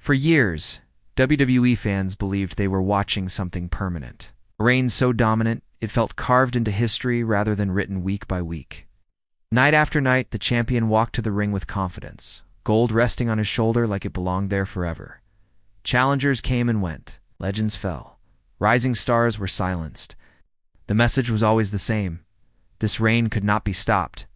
For years, WWE fans believed they were watching something permanent. A reign so dominant, it felt carved into history rather than written week by week. Night after night, the champion walked to the ring with confidence, gold resting on his shoulder like it belonged there forever. Challengers came and went. Legends fell. Rising stars were silenced. The message was always the same. This reign could not be stopped.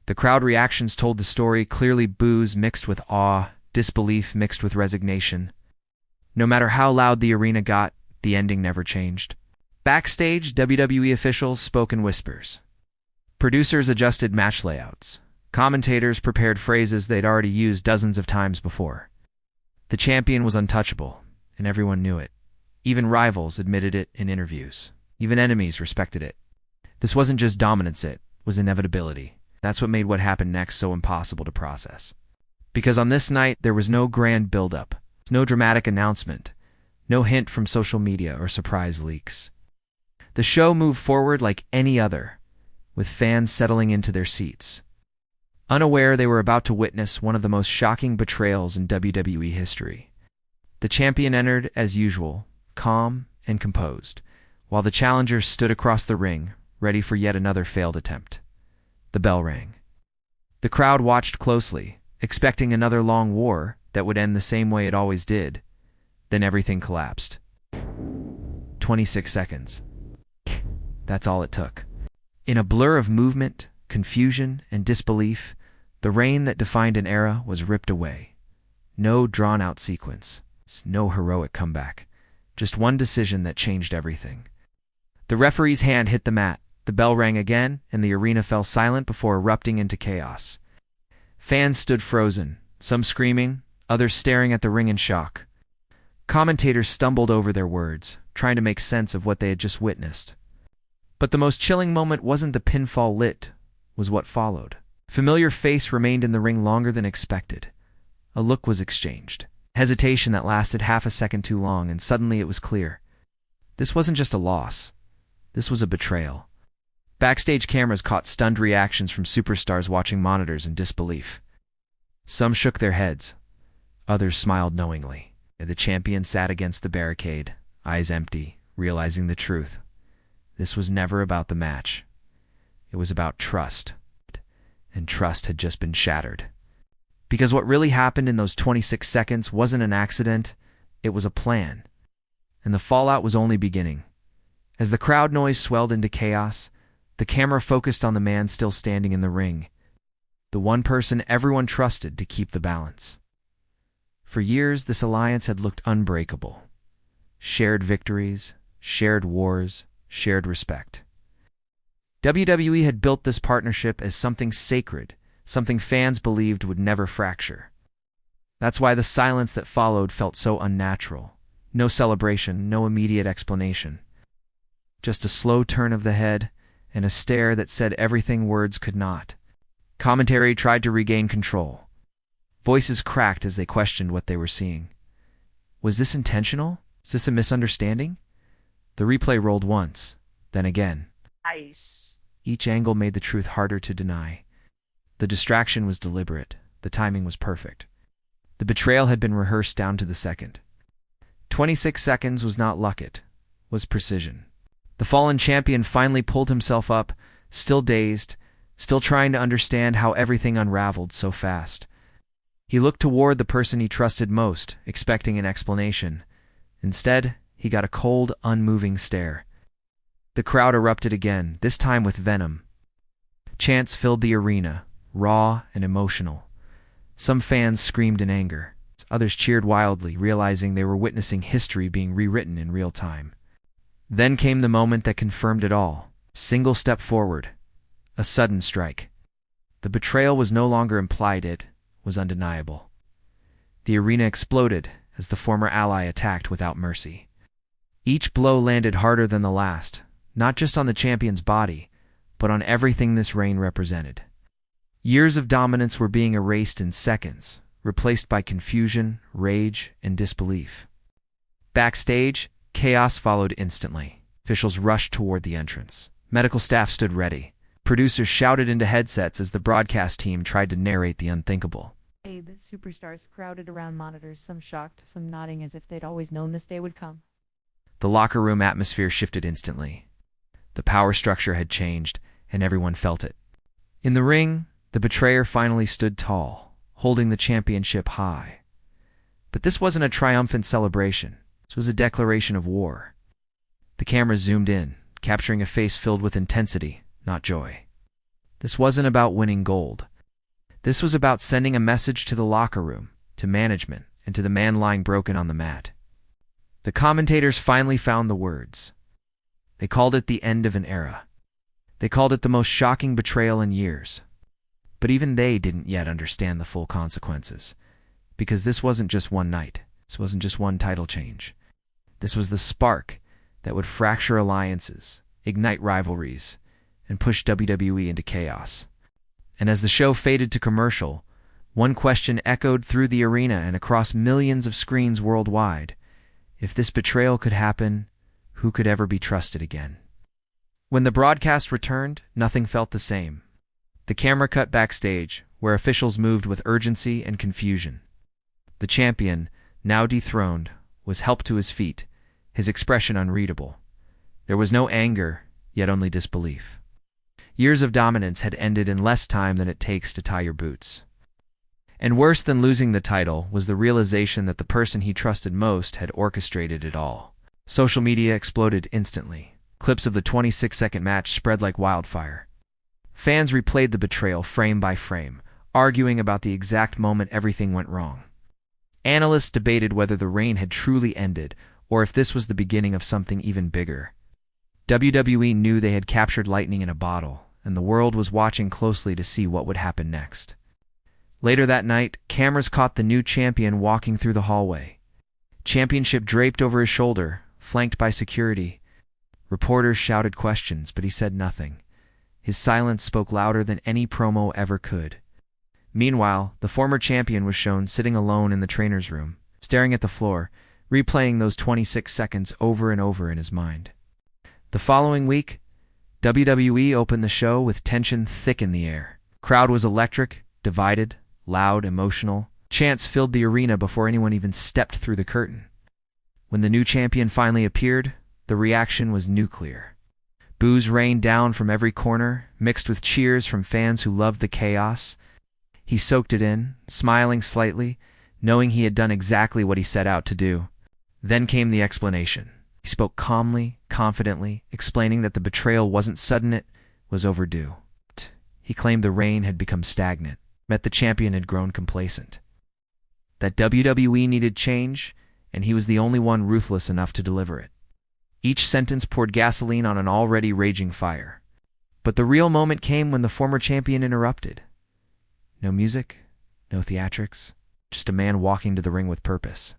The crowd reactions told the story clearly, boos mixed with awe, disbelief mixed with resignation. No matter how loud the arena got, the ending never changed. Backstage, WWE officials spoke in whispers. Producers adjusted match layouts. Commentators prepared phrases they'd already used dozens of times before. The champion was untouchable, and everyone knew it. Even rivals admitted it in interviews. Even enemies respected it. This wasn't just dominance, it was inevitability. That's what made what happened next so impossible to process. Because on this night, there was no grand build-up, no dramatic announcement, no hint from social media or surprise leaks. The show moved forward like any other, with fans settling into their seats, unaware they were about to witness one of the most shocking betrayals in WWE history. The champion entered, as usual, calm and composed, while the challengers stood across the ring, ready for yet another failed attempt. The bell rang. The crowd watched closely, expecting another long war that would end the same way it always did. Then everything collapsed. 26 seconds. That's all it took. In a blur of movement, confusion, and disbelief, the reign that defined an era was ripped away. No drawn-out sequence, no heroic comeback, just one decision that changed everything. The referee's hand hit the mat, the bell rang again, and the arena fell silent before erupting into chaos. Fans stood frozen, some screaming, others staring at the ring in shock. Commentators stumbled over their words, trying to make sense of what they had just witnessed. But the most chilling moment wasn't the pinfall lit, was what followed. A familiar face remained in the ring longer than expected. A look was exchanged. Hesitation that lasted half a second too long, and suddenly it was clear. This wasn't just a loss. This was a betrayal. Backstage cameras caught stunned reactions from superstars watching monitors in disbelief. Some shook their heads. Others smiled knowingly. The champion sat against the barricade, eyes empty, realizing the truth. This was never about the match. It was about trust. And trust had just been shattered. Because what really happened in those 26 seconds wasn't an accident, it was a plan. And the fallout was only beginning. As the crowd noise swelled into chaos, the camera focused on the man still standing in the ring, the one person everyone trusted to keep the balance. For years, this alliance had looked unbreakable. Shared victories, shared wars, shared respect. WWE had built this partnership as something sacred, something fans believed would never fracture. That's why the silence that followed felt so unnatural. No celebration, no immediate explanation. Just a slow turn of the head and a stare that said everything words could not. Commentary tried to regain control. Voices cracked as they questioned what they were seeing. Was this intentional? Is this a misunderstanding? The replay rolled once, then again. Nice. Each angle made the truth harder to deny. The distraction was deliberate. The timing was perfect. The betrayal had been rehearsed down to the second. 26 seconds was not luck, it was precision. The fallen champion finally pulled himself up, still dazed, still trying to understand how everything unraveled so fast. He looked toward the person he trusted most, expecting an explanation. Instead, he got a cold, unmoving stare. The crowd erupted again, this time with venom. Chants filled the arena, raw and emotional. Some fans screamed in anger. Others cheered wildly, realizing they were witnessing history being rewritten in real time. Then came the moment that confirmed it all. Single step forward. A sudden strike. The betrayal was no longer implied, it was undeniable. The arena exploded as the former ally attacked without mercy. Each blow landed harder than the last, not just on the champion's body, but on everything this reign represented. Years of dominance were being erased in seconds, replaced by confusion, rage, and disbelief. Backstage, chaos followed instantly. Officials rushed toward the entrance. Medical staff stood ready. Producers shouted into headsets as the broadcast team tried to narrate the unthinkable. The superstars crowded around monitors, some shocked, some nodding as if they'd always known this day would come. The locker room atmosphere shifted instantly. The power structure had changed, and everyone felt it. In the ring, the betrayer finally stood tall, holding the championship high. But this wasn't a triumphant celebration. This was a declaration of war. The camera zoomed in, capturing a face filled with intensity, not joy. This wasn't about winning gold. This was about sending a message to the locker room, to management, and to the man lying broken on the mat. The commentators finally found the words. They called it the end of an era. They called it the most shocking betrayal in years. But even they didn't yet understand the full consequences. Because this wasn't just one night. This wasn't just one title change. This was the spark that would fracture alliances, ignite rivalries, and push WWE into chaos. And as the show faded to commercial, one question echoed through the arena and across millions of screens worldwide. If this betrayal could happen, who could ever be trusted again? When the broadcast returned, nothing felt the same. The camera cut backstage, where officials moved with urgency and confusion. The champion, now dethroned, was helped to his feet, his expression unreadable. There was no anger, yet only disbelief. Years of dominance had ended in less time than it takes to tie your boots. And worse than losing the title was the realization that the person he trusted most had orchestrated it all. Social media exploded instantly. Clips of the 26-second match spread like wildfire. Fans replayed the betrayal frame by frame, arguing about the exact moment everything went wrong. Analysts debated whether the reign had truly ended, or if this was the beginning of something even bigger. WWE knew they had captured lightning in a bottle, and the world was watching closely to see what would happen next. Later that night, cameras caught the new champion walking through the hallway. Championship draped over his shoulder, flanked by security. Reporters shouted questions, but he said nothing. His silence spoke louder than any promo ever could. Meanwhile, the former champion was shown sitting alone in the trainer's room, staring at the floor, replaying those 26 seconds over and over in his mind. The following week, WWE opened the show with tension thick in the air. Crowd was electric, divided, loud, emotional. Chants filled the arena before anyone even stepped through the curtain. When the new champion finally appeared, the reaction was nuclear. Boos rained down from every corner, mixed with cheers from fans who loved the chaos. He soaked it in, smiling slightly, knowing he had done exactly what he set out to do. Then came the explanation. He spoke calmly, confidently, explaining that the betrayal wasn't sudden, it was overdue. He claimed the reign had become stagnant, meant the champion had grown complacent. That WWE needed change, and he was the only one ruthless enough to deliver it. Each sentence poured gasoline on an already raging fire. But the real moment came when the former champion interrupted. No music, no theatrics, just a man walking to the ring with purpose.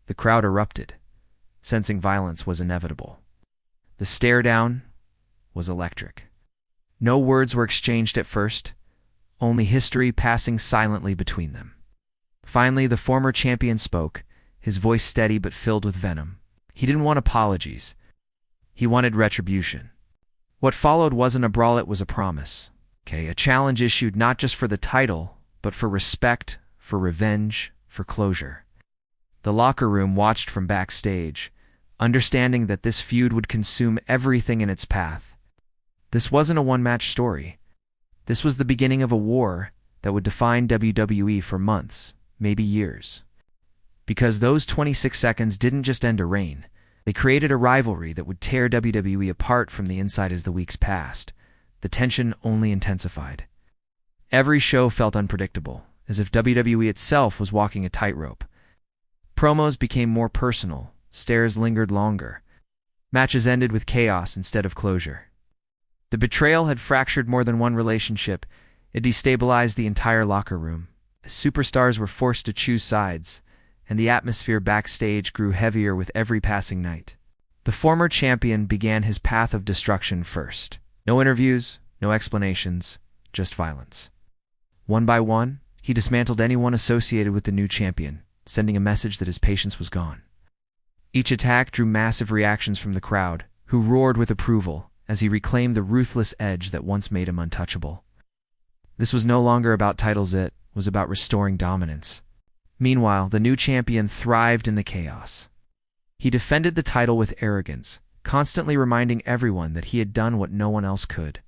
The crowd erupted, sensing violence was inevitable. The stare down was electric. No words were exchanged at first, only history passing silently between them. Finally, the former champion spoke, his voice steady but filled with venom. He didn't want apologies. He wanted retribution. What followed wasn't a brawl, it was a promise. A challenge issued not just for the title, but for respect, for revenge, for closure. The locker room watched from backstage, understanding that this feud would consume everything in its path. This wasn't a one-match story. This was the beginning of a war that would define WWE for months, maybe years. Because those 26 seconds didn't just end a reign, they created a rivalry that would tear WWE apart from the inside as the weeks passed. The tension only intensified. Every show felt unpredictable, as if WWE itself was walking a tightrope. Promos became more personal, stares lingered longer. Matches ended with chaos instead of closure. The betrayal had fractured more than one relationship. It destabilized the entire locker room. The superstars were forced to choose sides, and the atmosphere backstage grew heavier with every passing night. The former champion began his path of destruction first. No interviews, no explanations, just violence. One by one, he dismantled anyone associated with the new champion, sending a message that his patience was gone. Each attack drew massive reactions from the crowd, who roared with approval as he reclaimed the ruthless edge that once made him untouchable. This was no longer about titles, it was about restoring dominance. Meanwhile, the new champion thrived in the chaos. He defended the title with arrogance, constantly reminding everyone that he had done what no one else could.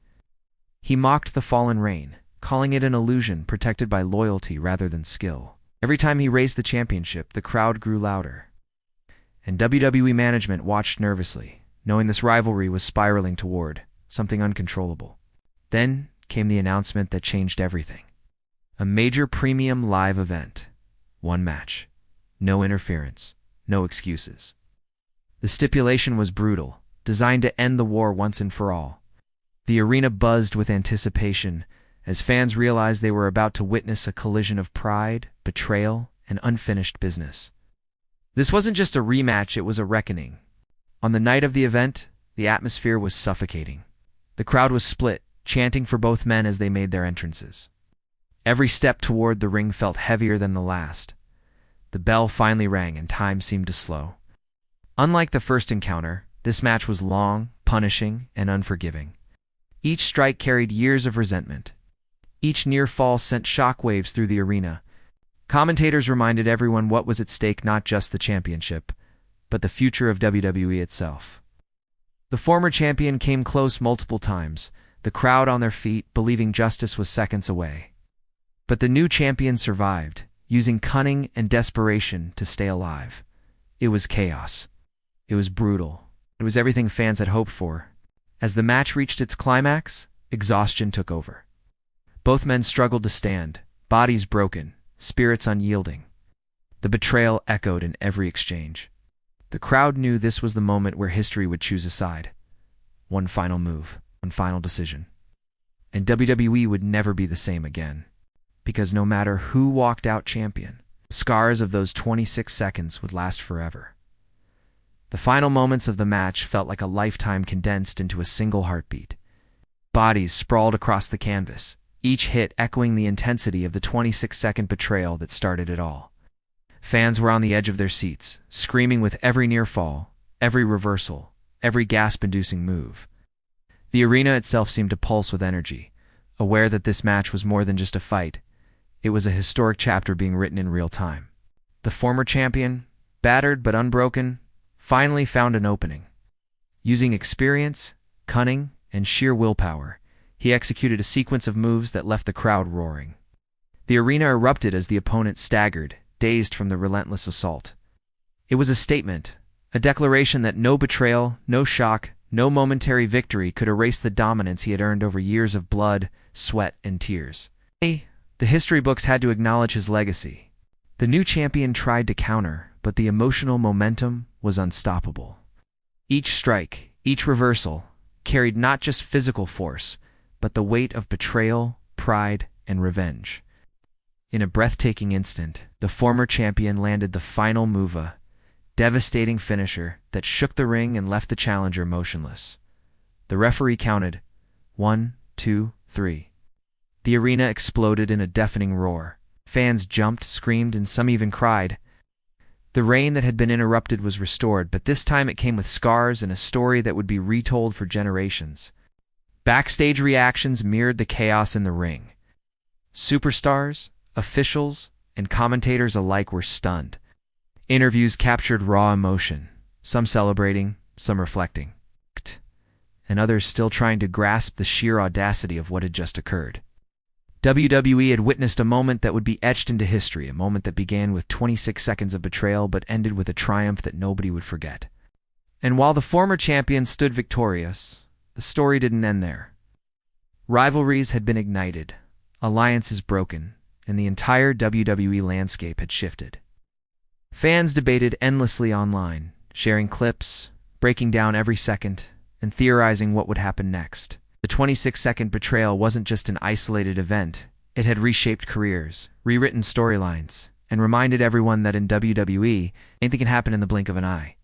He mocked the fallen Reign, calling it an illusion protected by loyalty rather than skill. Every time he raised the championship, the crowd grew louder. And WWE management watched nervously, knowing this rivalry was spiraling toward something uncontrollable. Then came the announcement that changed everything. A major premium live event. One match. No interference. No excuses. The stipulation was brutal, designed to end the war once and for all. The arena buzzed with anticipation as fans realized they were about to witness a collision of pride, betrayal, and unfinished business. This wasn't just a rematch, it was a reckoning. On the night of the event, the atmosphere was suffocating. The crowd was split, chanting for both men as they made their entrances. Every step toward the ring felt heavier than the last. The bell finally rang and time seemed to slow. Unlike the first encounter, this match was long, punishing, and unforgiving. Each strike carried years of resentment. Each near fall sent shockwaves through the arena. Commentators reminded everyone what was at stake, not just the championship, but the future of WWE itself. The former champion came close multiple times, the crowd on their feet, believing justice was seconds away. But the new champion survived, using cunning and desperation to stay alive. It was chaos. It was brutal. It was everything fans had hoped for. As the match reached its climax, exhaustion took over. Both men struggled to stand, bodies broken, spirits unyielding. The betrayal echoed in every exchange. The crowd knew this was the moment where history would choose a side. One final move, one final decision. And WWE would never be the same again. Because no matter who walked out champion, the scars of those 26 seconds would last forever. The final moments of the match felt like a lifetime condensed into a single heartbeat. Bodies sprawled across the canvas, each hit echoing the intensity of the 26-second betrayal that started it all. Fans were on the edge of their seats, screaming with every near fall, every reversal, every gasp-inducing move. The arena itself seemed to pulse with energy, aware that this match was more than just a fight. It was a historic chapter being written in real time. The former champion, battered but unbroken, finally found an opening. Using experience, cunning, and sheer willpower, he executed a sequence of moves that left the crowd roaring. The arena erupted as the opponent staggered, dazed from the relentless assault. It was a statement, a declaration that no betrayal, no shock, no momentary victory could erase the dominance he had earned over years of blood, sweat, and tears. The history books had to acknowledge his legacy. The new champion tried to counter, but the emotional momentum was unstoppable. Each strike, each reversal, carried not just physical force, but the weight of betrayal, pride, and revenge. In a breathtaking instant, the former champion landed the final move, a devastating finisher that shook the ring and left the challenger motionless. The referee counted 1, 2, 3. The arena exploded in a deafening roar. Fans jumped, screamed, and some even cried. The reign that had been interrupted was restored, but this time it came with scars and a story that would be retold for generations. Backstage reactions mirrored the chaos in the ring. Superstars, officials, and commentators alike were stunned. Interviews captured raw emotion, some celebrating, some reflecting, and others still trying to grasp the sheer audacity of what had just occurred. WWE had witnessed a moment that would be etched into history, a moment that began with 26 seconds of betrayal but ended with a triumph that nobody would forget. And while the former champion stood victorious, the story didn't end there. Rivalries had been ignited, alliances broken, and the entire WWE landscape had shifted. Fans debated endlessly online, sharing clips, breaking down every second, and theorizing what would happen next. The 26-second betrayal wasn't just an isolated event. It had reshaped careers, rewritten storylines, and reminded everyone that in WWE, anything can happen in the blink of an eye.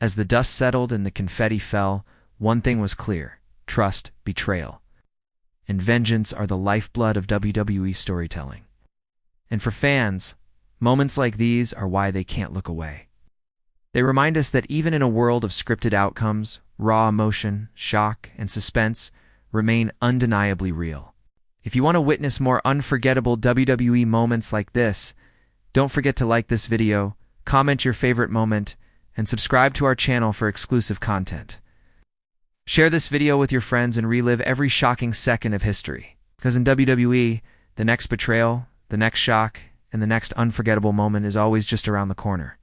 As the dust settled and the confetti fell, one thing was clear: trust, betrayal, and vengeance are the lifeblood of WWE storytelling. And for fans, moments like these are why they can't look away. They remind us that even in a world of scripted outcomes, raw emotion, shock, and suspense remain undeniably real. If you want to witness more unforgettable WWE moments like this, don't forget to like this video, comment your favorite moment, and subscribe to our channel for exclusive content. Share this video with your friends and relive every shocking second of history. Because in WWE, the next betrayal, the next shock, and the next unforgettable moment is always just around the corner.